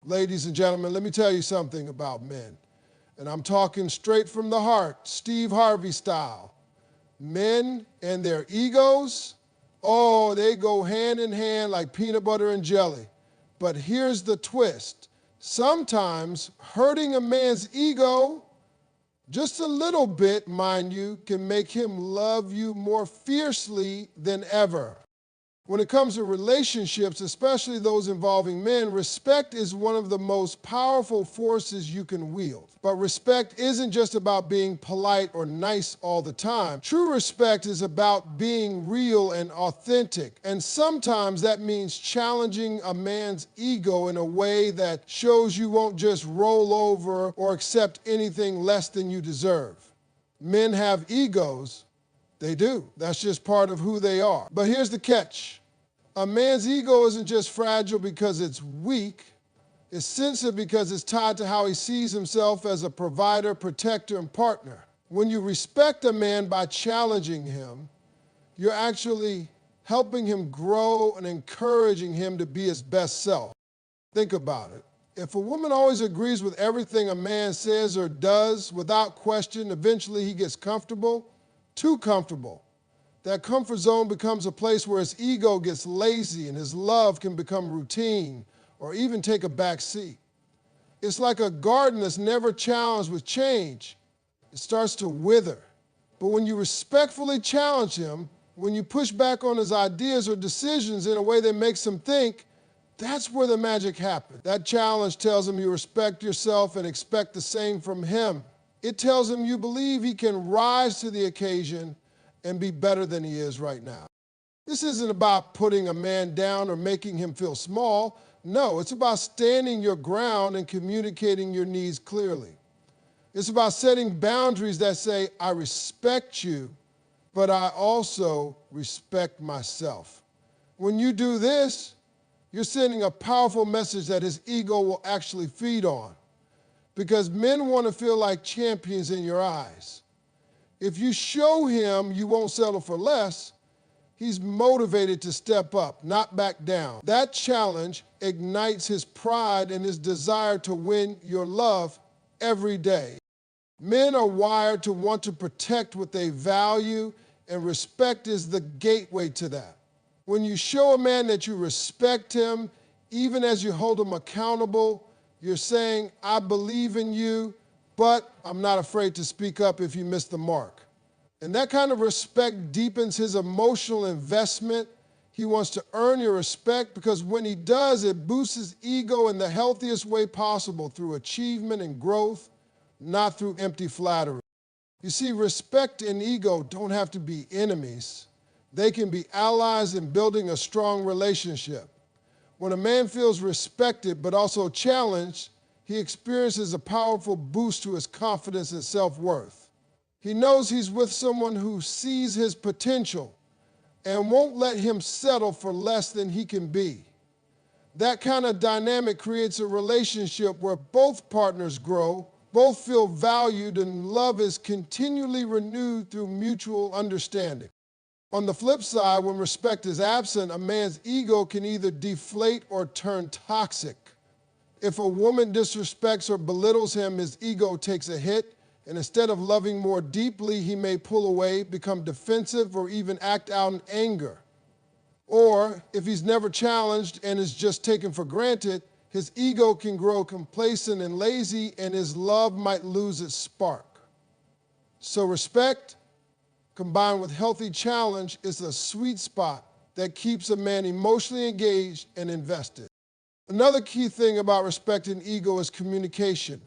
Ladies and gentlemen, let me tell you something about men. And I'm talking straight from the heart, Steve Harvey style. Men and their egos, oh, they go hand in hand like peanut butter and jelly. But here's the twist. Sometimes hurting a man's ego, just a little bit, mind you, can make him love you more fiercely than ever. When it comes to relationships, especially those involving men, respect is one of the most powerful forces you can wield. But respect isn't just about being polite or nice all the time. True respect is about being real and authentic. And sometimes that means challenging a man's ego in a way that shows you won't just roll over or accept anything less than you deserve. Men have egos. They do. That's just part of who they are. But here's the catch. A man's ego isn't just fragile because it's weak. It's sensitive because it's tied to how he sees himself as a provider, protector, and partner. When you respect a man by challenging him, you're actually helping him grow and encouraging him to be his best self. Think about it. If a woman always agrees with everything a man says or does without question, eventually he gets comfortable, too comfortable. That comfort zone becomes a place where his ego gets lazy and his love can become routine or even take a back seat. It's like a garden that's never challenged with change. It starts to wither. But when you respectfully challenge him, when you push back on his ideas or decisions in a way that makes him think, that's where the magic happens. That challenge tells him you respect yourself and expect the same from him. It tells him you believe he can rise to the occasion and be better than he is right now. This isn't about putting a man down or making him feel small. No, it's about standing your ground and communicating your needs clearly. It's about setting boundaries that say, I respect you, but I also respect myself. When you do this, you're sending a powerful message that his ego will actually feed on. Because men want to feel like champions in your eyes. If you show him you won't settle for less, he's motivated to step up, not back down. That challenge ignites his pride and his desire to win your love every day. Men are wired to want to protect what they value, and respect is the gateway to that. When you show a man that you respect him, even as you hold him accountable, you're saying, I believe in you, but I'm not afraid to speak up if you miss the mark. And that kind of respect deepens his emotional investment. He wants to earn your respect because when he does, it boosts his ego in the healthiest way possible through achievement and growth, not through empty flattery. You see, respect and ego don't have to be enemies. They can be allies in building a strong relationship. When a man feels respected but also challenged, he experiences a powerful boost to his confidence and self-worth. He knows he's with someone who sees his potential and won't let him settle for less than he can be. That kind of dynamic creates a relationship where both partners grow, both feel valued, and love is continually renewed through mutual understanding. On the flip side, when respect is absent, a man's ego can either deflate or turn toxic. If a woman disrespects or belittles him, his ego takes a hit, and instead of loving more deeply, he may pull away, become defensive, or even act out in anger. Or if he's never challenged and is just taken for granted, his ego can grow complacent and lazy, and his love might lose its spark. So respect, combined with healthy challenge, is a sweet spot that keeps a man emotionally engaged and invested. Another key thing about respect and ego is communication.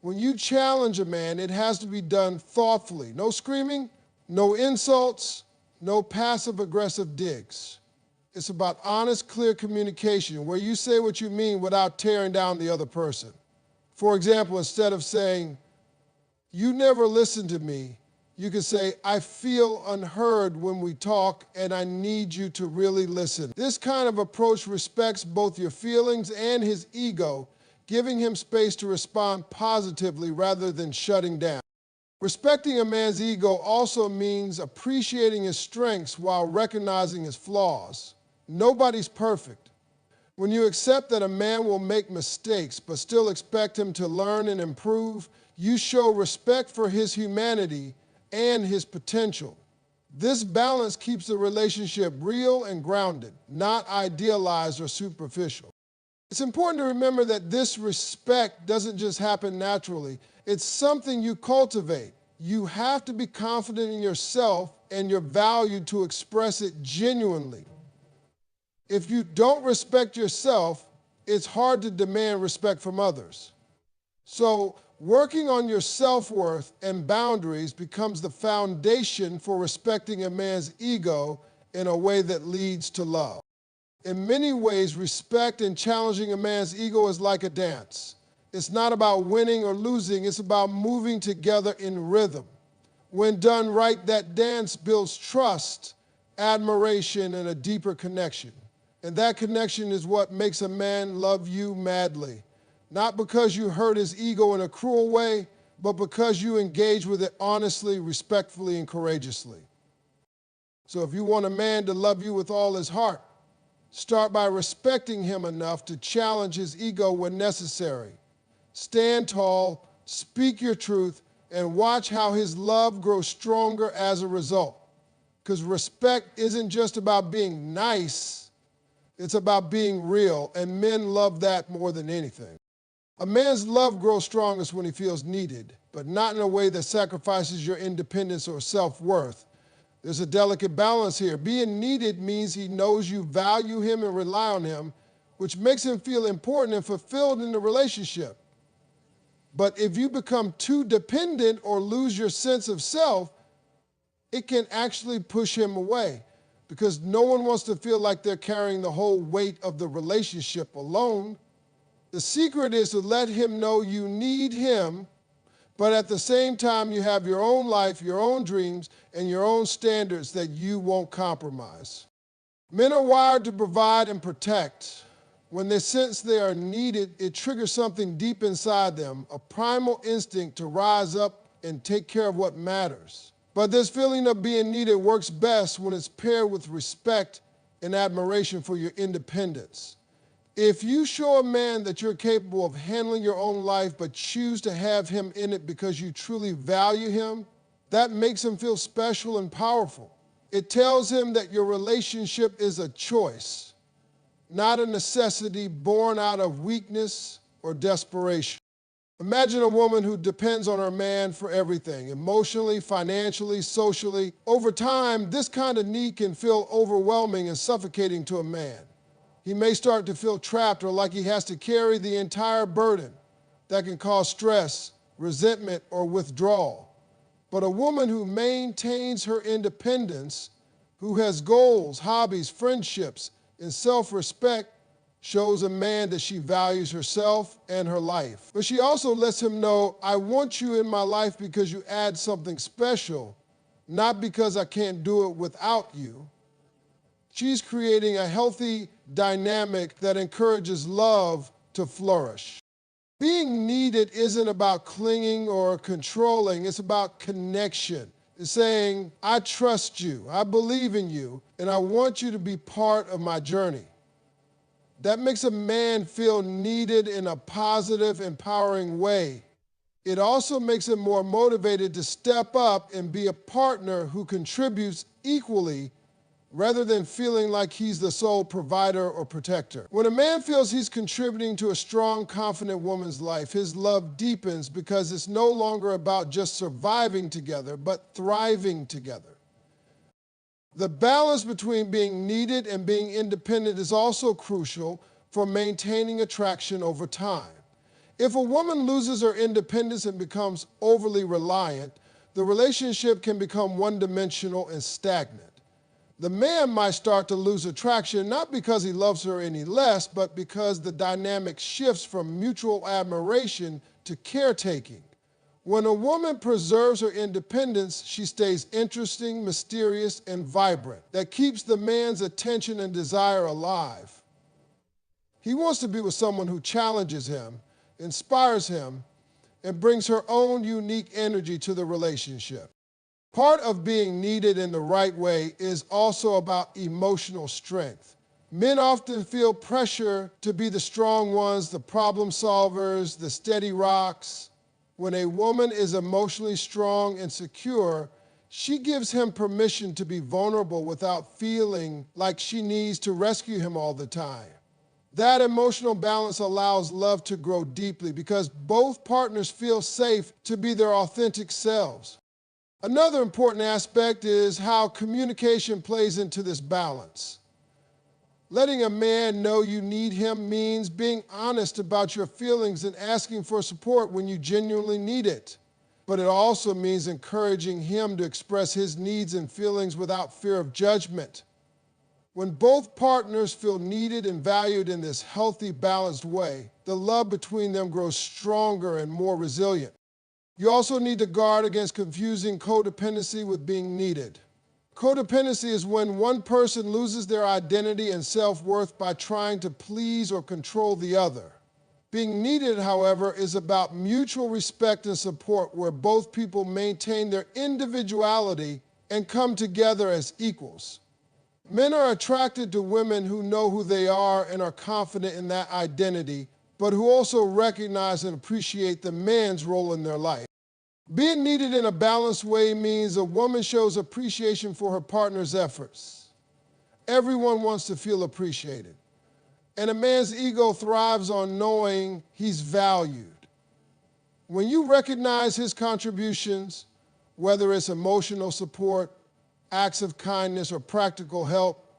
When you challenge a man, it has to be done thoughtfully. No screaming, no insults, no passive-aggressive digs. It's about honest, clear communication where you say what you mean without tearing down the other person. For example, instead of saying, you never listen to me, you can say, I feel unheard when we talk and I need you to really listen. This kind of approach respects both your feelings and his ego, giving him space to respond positively rather than shutting down. Respecting a man's ego also means appreciating his strengths while recognizing his flaws. Nobody's perfect. When you accept that a man will make mistakes but still expect him to learn and improve, you show respect for his humanity and his potential. This balance keeps the relationship real and grounded, not idealized or superficial. It's important to remember that this respect doesn't just happen naturally. It's something you cultivate. You have to be confident in yourself and your value to express it genuinely. If you don't respect yourself, it's hard to demand respect from others. So, working on your self-worth and boundaries becomes the foundation for respecting a man's ego in a way that leads to love. In many ways, respect and challenging a man's ego is like a dance. It's not about winning or losing, it's about moving together in rhythm. When done right, that dance builds trust, admiration, and a deeper connection. And that connection is what makes a man love you madly. Not because you hurt his ego in a cruel way, but because you engage with it honestly, respectfully, and courageously. So if you want a man to love you with all his heart, start by respecting him enough to challenge his ego when necessary. Stand tall, speak your truth, and watch how his love grows stronger as a result. Because respect isn't just about being nice, it's about being real, and men love that more than anything. A man's love grows strongest when he feels needed, but not in a way that sacrifices your independence or self-worth. There's a delicate balance here. Being needed means he knows you value him and rely on him, which makes him feel important and fulfilled in the relationship. But if you become too dependent or lose your sense of self, it can actually push him away, because no one wants to feel like they're carrying the whole weight of the relationship alone. The secret is to let him know you need him, but at the same time you have your own life, your own dreams, and your own standards that you won't compromise. Men are wired to provide and protect. When they sense they are needed, it triggers something deep inside them, a primal instinct to rise up and take care of what matters. But this feeling of being needed works best when it's paired with respect and admiration for your independence. If you show a man that you're capable of handling your own life but choose to have him in it because you truly value him, that makes him feel special and powerful. It tells him that your relationship is a choice, not a necessity born out of weakness or desperation. Imagine a woman who depends on her man for everything, emotionally, financially, socially. Over time, this kind of need can feel overwhelming and suffocating to a man. He may start to feel trapped or like he has to carry the entire burden. That can cause stress, resentment, or withdrawal. But a woman who maintains her independence, who has goals, hobbies, friendships, and self-respect, shows a man that she values herself and her life. But she also lets him know, I want you in my life because you add something special, not because I can't do it without you. She's creating a healthy dynamic that encourages love to flourish. Being needed isn't about clinging or controlling, it's about connection. It's saying, I trust you, I believe in you, and I want you to be part of my journey. That makes a man feel needed in a positive, empowering way. It also makes him more motivated to step up and be a partner who contributes equally rather than feeling like he's the sole provider or protector. When a man feels he's contributing to a strong, confident woman's life, his love deepens because it's no longer about just surviving together, but thriving together. The balance between being needed and being independent is also crucial for maintaining attraction over time. If a woman loses her independence and becomes overly reliant, the relationship can become one-dimensional and stagnant. The man might start to lose attraction not because he loves her any less, but because the dynamic shifts from mutual admiration to caretaking. When a woman preserves her independence, she stays interesting, mysterious, and vibrant. That keeps the man's attention and desire alive. He wants to be with someone who challenges him, inspires him, and brings her own unique energy to the relationship. Part of being needed in the right way is also about emotional strength. Men often feel pressure to be the strong ones, the problem solvers, the steady rocks. When a woman is emotionally strong and secure, she gives him permission to be vulnerable without feeling like she needs to rescue him all the time. That emotional balance allows love to grow deeply because both partners feel safe to be their authentic selves. Another important aspect is how communication plays into this balance. Letting a man know you need him means being honest about your feelings and asking for support when you genuinely need it. But it also means encouraging him to express his needs and feelings without fear of judgment. When both partners feel needed and valued in this healthy, balanced way, the love between them grows stronger and more resilient. You also need to guard against confusing codependency with being needed. Codependency is when one person loses their identity and self-worth by trying to please or control the other. Being needed, however, is about mutual respect and support where both people maintain their individuality and come together as equals. Men are attracted to women who know who they are and are confident in that identity, but who also recognize and appreciate the man's role in their life. Being needed in a balanced way means a woman shows appreciation for her partner's efforts. Everyone wants to feel appreciated. And a man's ego thrives on knowing he's valued. When you recognize his contributions, whether it's emotional support, acts of kindness, or practical help,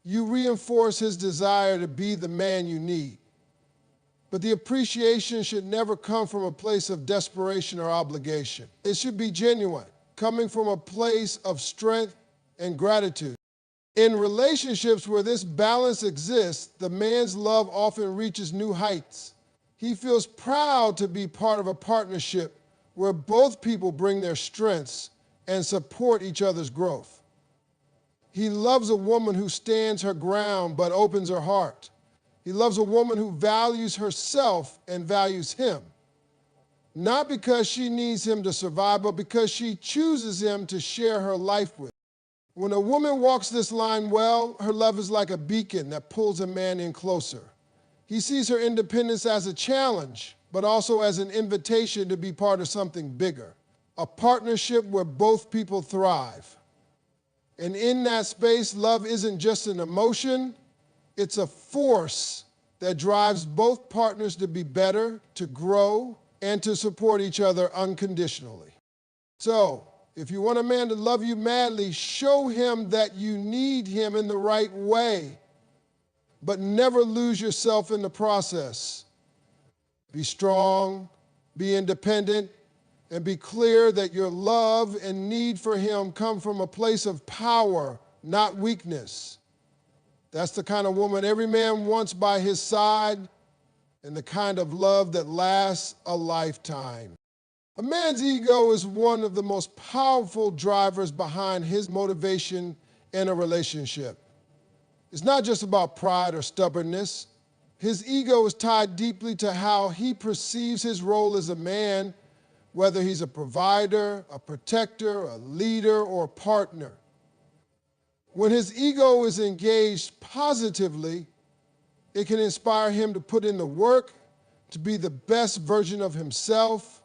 you reinforce his desire to be the man you need. But the appreciation should never come from a place of desperation or obligation. It should be genuine, coming from a place of strength and gratitude. In relationships where this balance exists, the man's love often reaches new heights. He feels proud to be part of a partnership where both people bring their strengths and support each other's growth. He loves a woman who stands her ground but opens her heart. He loves a woman who values herself and values him, not because she needs him to survive, but because she chooses him to share her life with. When a woman walks this line well, her love is like a beacon that pulls a man in closer. He sees her independence as a challenge, but also as an invitation to be part of something bigger, a partnership where both people thrive. And in that space, love isn't just an emotion, it's a force that drives both partners to be better, to grow, and to support each other unconditionally. So, if you want a man to love you madly, show him that you need him in the right way, but never lose yourself in the process. Be strong, be independent, and be clear that your love and need for him come from a place of power, not weakness. That's the kind of woman every man wants by his side and the kind of love that lasts a lifetime. A man's ego is one of the most powerful drivers behind his motivation in a relationship. It's not just about pride or stubbornness. His ego is tied deeply to how he perceives his role as a man, whether he's a provider, a protector, a leader, or a partner. When his ego is engaged positively, it can inspire him to put in the work, to be the best version of himself,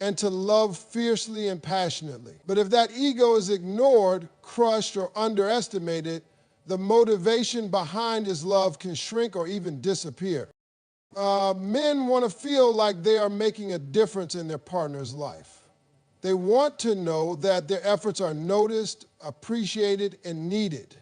and to love fiercely and passionately. But if that ego is ignored, crushed, or underestimated, the motivation behind his love can shrink or even disappear. Men want to feel like they are making a difference in their partner's life. They want to know that their efforts are noticed, appreciated, and needed.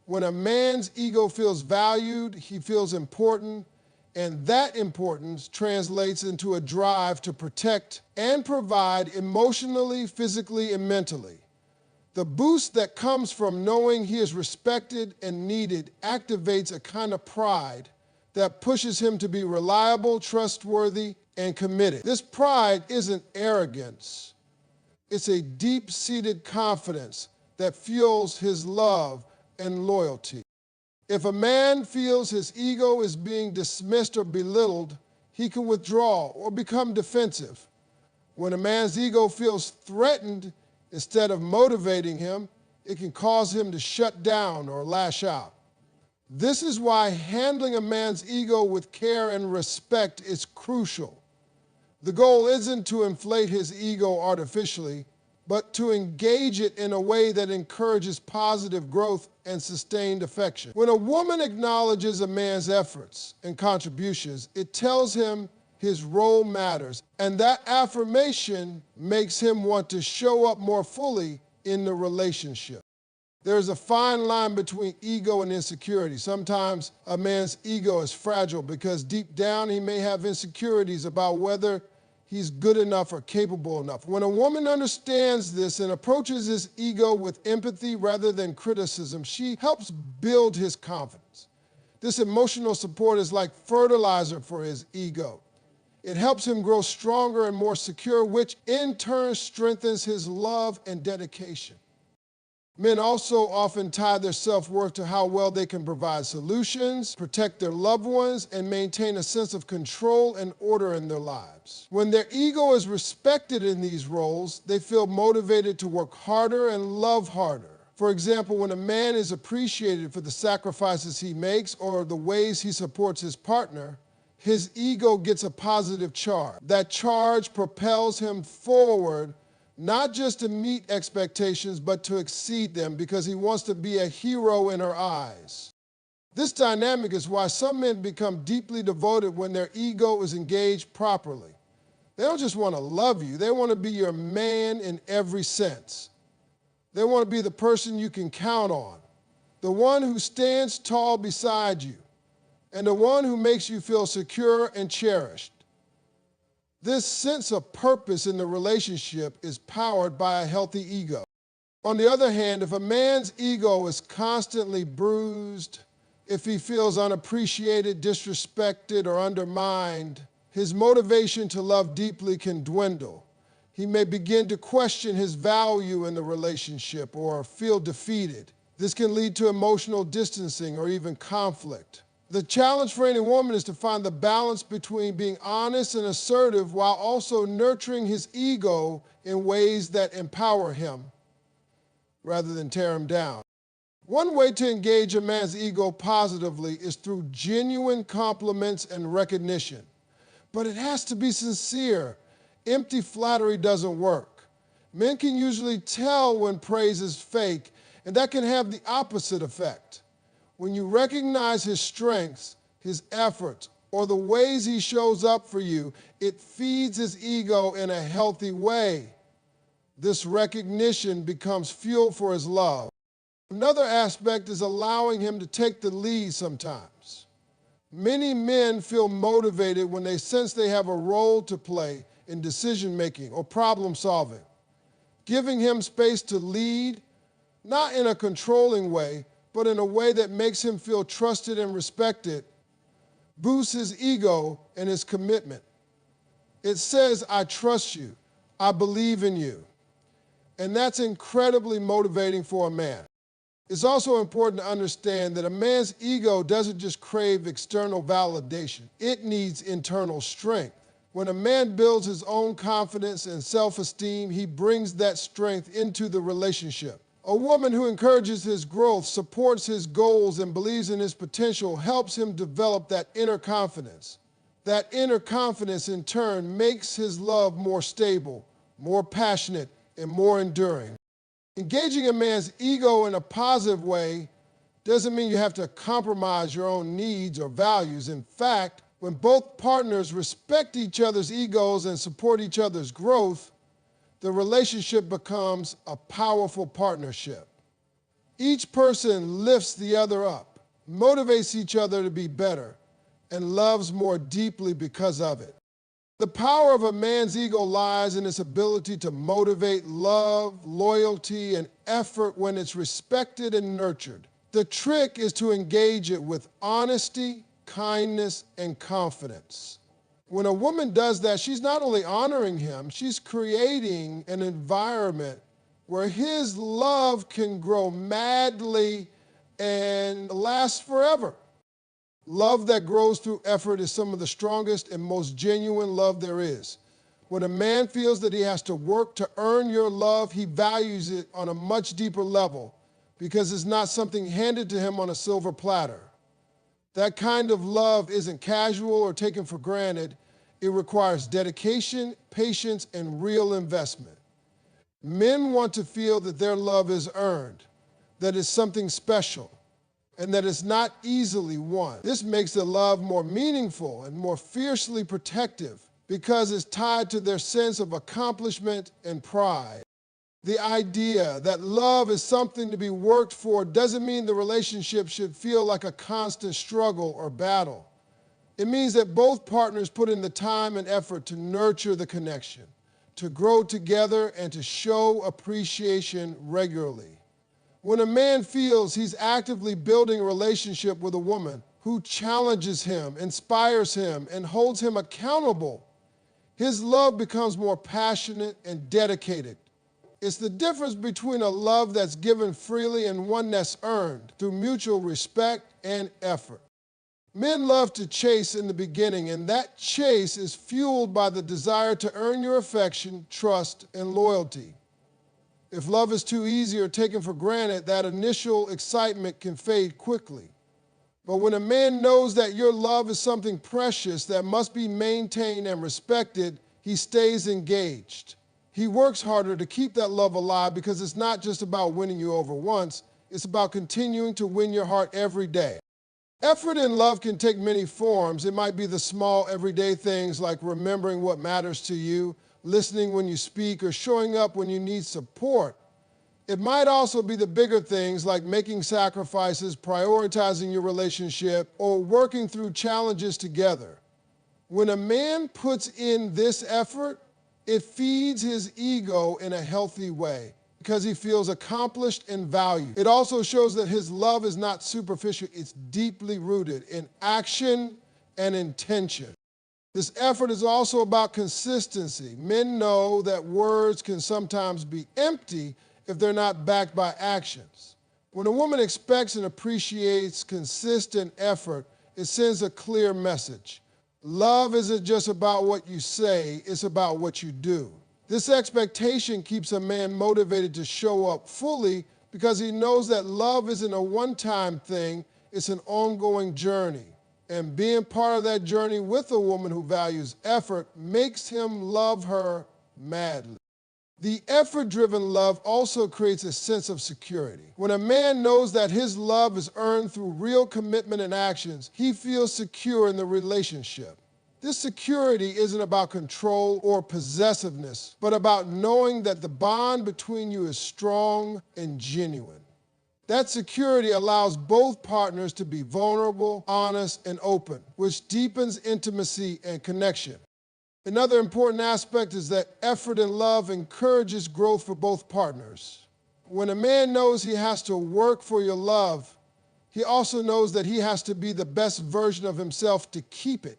When a man's ego feels valued, he feels important, and that importance translates into a drive to protect and provide emotionally, physically, and mentally. The boost that comes from knowing he is respected and needed activates a kind of pride that pushes him to be reliable, trustworthy, and committed. This pride isn't arrogance. It's a deep-seated confidence that fuels his love and loyalty. If a man feels his ego is being dismissed or belittled, he can withdraw or become defensive. When a man's ego feels threatened, instead of motivating him, it can cause him to shut down or lash out. This is why handling a man's ego with care and respect is crucial. The goal isn't to inflate his ego artificially, but to engage it in a way that encourages positive growth and sustained affection. When a woman acknowledges a man's efforts and contributions, it tells him his role matters, and that affirmation makes him want to show up more fully in the relationship. There's a fine line between ego and insecurity. Sometimes a man's ego is fragile because deep down he may have insecurities about whether he's good enough or capable enough. When a woman understands this and approaches his ego with empathy rather than criticism, she helps build his confidence. This emotional support is like fertilizer for his ego. It helps him grow stronger and more secure, which in turn strengthens his love and dedication. Men also often tie their self-worth to how well they can provide solutions, protect their loved ones, and maintain a sense of control and order in their lives. When their ego is respected in these roles, they feel motivated to work harder and love harder. For example, when a man is appreciated for the sacrifices he makes or the ways he supports his partner, his ego gets a positive charge. That charge propels him forward, not just to meet expectations, but to exceed them because he wants to be a hero in her eyes. This dynamic is why some men become deeply devoted when their ego is engaged properly. They don't just want to love you, they want to be your man in every sense. They want to be the person you can count on, the one who stands tall beside you, and the one who makes you feel secure and cherished. This sense of purpose in the relationship is powered by a healthy ego. On the other hand, if a man's ego is constantly bruised, if he feels unappreciated, disrespected, or undermined, his motivation to love deeply can dwindle. He may begin to question his value in the relationship or feel defeated. This can lead to emotional distancing or even conflict. The challenge for any woman is to find the balance between being honest and assertive while also nurturing his ego in ways that empower him rather than tear him down. One way to engage a man's ego positively is through genuine compliments and recognition. But it has to be sincere. Empty flattery doesn't work. Men can usually tell when praise is fake, and that can have the opposite effect. When you recognize his strengths, his efforts, or the ways he shows up for you, it feeds his ego in a healthy way. This recognition becomes fuel for his love. Another aspect is allowing him to take the lead sometimes. Many men feel motivated when they sense they have a role to play in decision-making or problem-solving. Giving him space to lead, not in a controlling way, but in a way that makes him feel trusted and respected, boosts his ego and his commitment. It says, I trust you, I believe in you. And that's incredibly motivating for a man. It's also important to understand that a man's ego doesn't just crave external validation. It needs internal strength. When a man builds his own confidence and self-esteem, he brings that strength into the relationship. A woman who encourages his growth, supports his goals, and believes in his potential helps him develop that inner confidence. That inner confidence, in turn, makes his love more stable, more passionate, and more enduring. Engaging a man's ego in a positive way doesn't mean you have to compromise your own needs or values. In fact, when both partners respect each other's egos and support each other's growth, the relationship becomes a powerful partnership. Each person lifts the other up, motivates each other to be better, and loves more deeply because of it. The power of a man's ego lies in its ability to motivate love, loyalty, and effort when it's respected and nurtured. The trick is to engage it with honesty, kindness, and confidence. When a woman does that, she's not only honoring him, she's creating an environment where his love can grow madly and last forever. Love that grows through effort is some of the strongest and most genuine love there is. When a man feels that he has to work to earn your love, he values it on a much deeper level because it's not something handed to him on a silver platter. That kind of love isn't casual or taken for granted. It requires dedication, patience, and real investment. Men want to feel that their love is earned, that it's something special, and that it's not easily won. This makes the love more meaningful and more fiercely protective because it's tied to their sense of accomplishment and pride. The idea that love is something to be worked for doesn't mean the relationship should feel like a constant struggle or battle. It means that both partners put in the time and effort to nurture the connection, to grow together, and to show appreciation regularly. When a man feels he's actively building a relationship with a woman who challenges him, inspires him, and holds him accountable, his love becomes more passionate and dedicated. It's the difference between a love that's given freely and one that's earned through mutual respect and effort. Men love to chase in the beginning, and that chase is fueled by the desire to earn your affection, trust, and loyalty. If love is too easy or taken for granted, that initial excitement can fade quickly. But when a man knows that your love is something precious that must be maintained and respected, he stays engaged. He works harder to keep that love alive because it's not just about winning you over once, it's about continuing to win your heart every day. Effort in love can take many forms. It might be the small everyday things like remembering what matters to you, listening when you speak, or showing up when you need support. It might also be the bigger things like making sacrifices, prioritizing your relationship, or working through challenges together. When a man puts in this effort, it feeds his ego in a healthy way because he feels accomplished and valued. It also shows that his love is not superficial, it's deeply rooted in action and intention. This effort is also about consistency. Men know that words can sometimes be empty if they're not backed by actions. When a woman expects and appreciates consistent effort, it sends a clear message. Love isn't just about what you say, it's about what you do. This expectation keeps a man motivated to show up fully because he knows that love isn't a one-time thing, it's an ongoing journey. And being part of that journey with a woman who values effort makes him love her madly. The effort-driven love also creates a sense of security. When a man knows that his love is earned through real commitment and actions, he feels secure in the relationship. This security isn't about control or possessiveness, but about knowing that the bond between you is strong and genuine. That security allows both partners to be vulnerable, honest, and open, which deepens intimacy and connection. Another important aspect is that effort and love encourages growth for both partners. When a man knows he has to work for your love, he also knows that he has to be the best version of himself to keep it.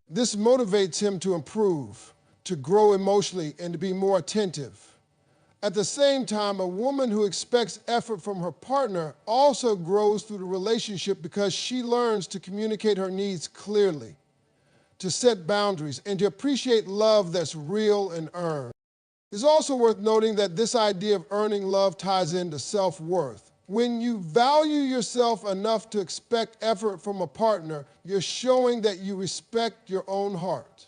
This motivates him to improve, to grow emotionally, and to be more attentive. At the same time, a woman who expects effort from her partner also grows through the relationship because she learns to communicate her needs clearly, to set boundaries, and to appreciate love that's real and earned. It's also worth noting that this idea of earning love ties into self-worth. When you value yourself enough to expect effort from a partner, you're showing that you respect your own heart.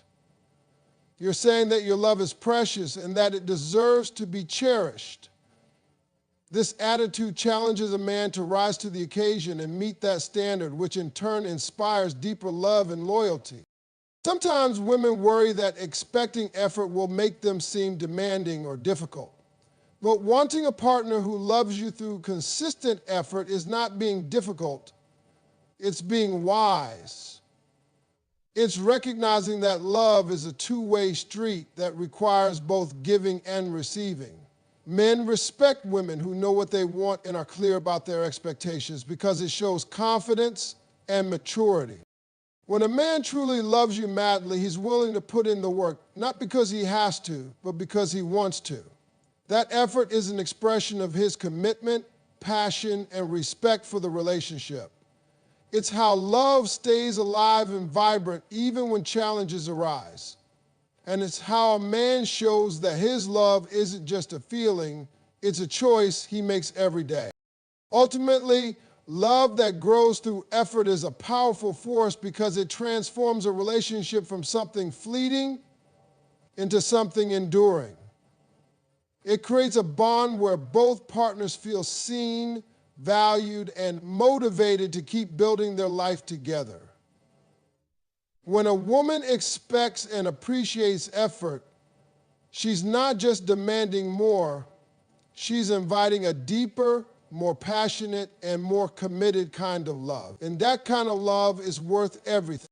You're saying that your love is precious and that it deserves to be cherished. This attitude challenges a man to rise to the occasion and meet that standard, which in turn inspires deeper love and loyalty. Sometimes women worry that expecting effort will make them seem demanding or difficult. But wanting a partner who loves you through consistent effort is not being difficult, it's being wise. It's recognizing that love is a two-way street that requires both giving and receiving. Men respect women who know what they want and are clear about their expectations because it shows confidence and maturity. When a man truly loves you madly, he's willing to put in the work, not because he has to, but because he wants to. That effort is an expression of his commitment, passion, and respect for the relationship. It's how love stays alive and vibrant even when challenges arise. And it's how a man shows that his love isn't just a feeling, it's a choice he makes every day. Ultimately, Love that grows through effort is a powerful force because it transforms a relationship from something fleeting into something enduring. It creates a bond where both partners feel seen, valued, and motivated to keep building their life together. When a woman expects and appreciates effort, she's not just demanding more, she's inviting a deeper, more passionate, and more committed kind of love. And that kind of love is worth everything.